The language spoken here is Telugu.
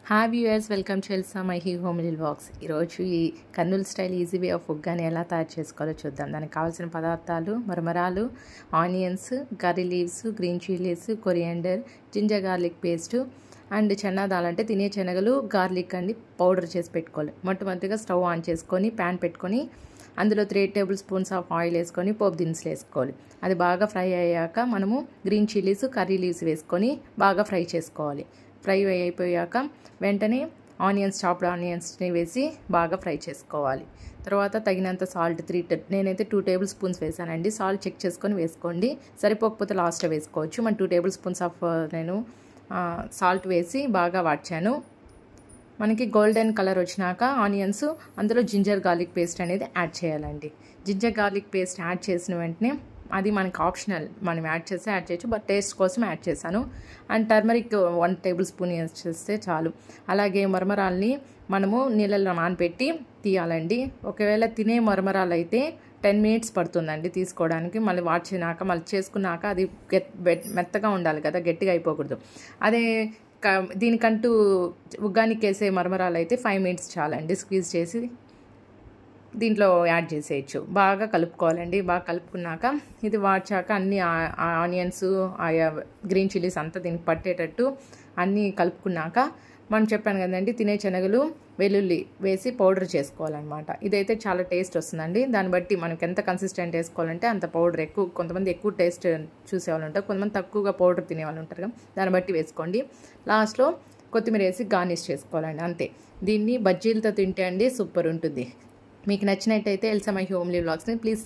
Hi viewers, welcome to Elsa my homely vlogs. ఈరోజు ఈ Kurnool style easy way of uggani ఎలా తయారు చేసుకోవాలో చూద్దాం. దానికి కావాల్సిన పదార్థాలు: మరమరాలు, onions, curry leaves, green chillies, coriander, ginger garlic paste and chana dal అంటే తినే శనగలు, గార్లిక్ అండి పౌడర్ చేసి పెట్టుకోవాలి. మొట్టమొదటిగా స్టవ్ ఆన్ చేసుకొని ప్యాన్ పెట్టుకొని అందులో 3 టేబుల్ స్పూన్స్ ఆఫ్ ఆయిల్ వేసుకొని పోపు దినుసులు వేసుకోవాలి. అది బాగా ఫ్రై అయ్యాక మనము గ్రీన్ చిల్లీస్, కర్రీ లీవ్స్ వేసుకొని బాగా ఫ్రై చేసుకోవాలి. ఫ్రై అయిపోయాక వెంటనే చాప్డ్ ఆనియన్స్ని వేసి బాగా ఫ్రై చేసుకోవాలి. తర్వాత తగినంత సాల్ట్ నేనైతే 2 టేబుల్ స్పూన్స్ వేసానండి. సాల్ట్ చెక్ చేసుకొని వేసుకోండి, సరిపోకపోతే లాస్ట్లో వేసుకోవచ్చు. 2 టేబుల్ స్పూన్స్ ఆఫ్ నేను సాల్ట్ వేసి బాగా వాడ్చాను. మనకి గోల్డెన్ కలర్ వచ్చినాక ఆనియన్స్ అందులో జింజర్ గార్లిక్ పేస్ట్ అనేది యాడ్ చేయాలండి. జింజర్ గార్లిక్ పేస్ట్ యాడ్ చేసిన వెంటనే అది మనకి ఆప్షనల్, మనం యాడ్ చేయొచ్చు, బట్ టేస్ట్ కోసం యాడ్ చేశాను. And turmeric 1 table spoon use చేస్తే చాలు. అలాగే మరమరాల్ని మనము నీళ్ళల్లో నానబెట్టి తీయాలండి. ఒకవేళ తినే మరమరాలు అయితే 10 మినిట్స్ పడుతుందండి తీసుకోవడానికి. మళ్ళీ వాడ్చినాక మళ్ళీ చేసుకున్నాక అది మెత్తగా ఉండాలి కదా, గట్టిగా అయిపోకూడదు. అదే దీనికంటూ ఉగ్గానికి వేసే మరమరాలు అయితే 5 మినిట్స్ చాలండి. స్క్వీజ్ చేసి దీంట్లో యాడ్ చేసేయచ్చు. బాగా కలుపుకోవాలండి. బాగా కలుపుకున్నాక ఇది వాడ్చాక అన్ని ఆనియన్స్, గ్రీన్ చిల్లీస్ అంతా దీనికి పట్టేటట్టు అన్నీ కలుపుకున్నాక మనం చెప్పాను కదండి, తినే శనగలు, వెల్లుల్లి వేసి పౌడర్ చేసుకోవాలన్నమాట. ఇదైతే చాలా టేస్ట్ వస్తుందండి. దాన్ని బట్టి మనకి ఎంత కన్సిస్టెంట్ వేసుకోవాలంటే అంత పౌడర్ ఎక్కువ. కొంతమంది ఎక్కువ టేస్ట్ చూసేవాళ్ళు ఉంటారు, కొంతమంది తక్కువగా పౌడర్ తినేవాళ్ళు ఉంటారు కదా, దాన్ని బట్టి వేసుకోండి. లాస్ట్లో కొత్తిమీర వేసి గార్నిష్ చేసుకోవాలండి, అంతే. దీన్ని బజ్జీలతో తింటే అండి సూపర్ ఉంటుంది. మీకు నచ్చినట్టయితే ఎల్సా మై హోమ్లీ వ్లాగ్స్ని ప్లీజ్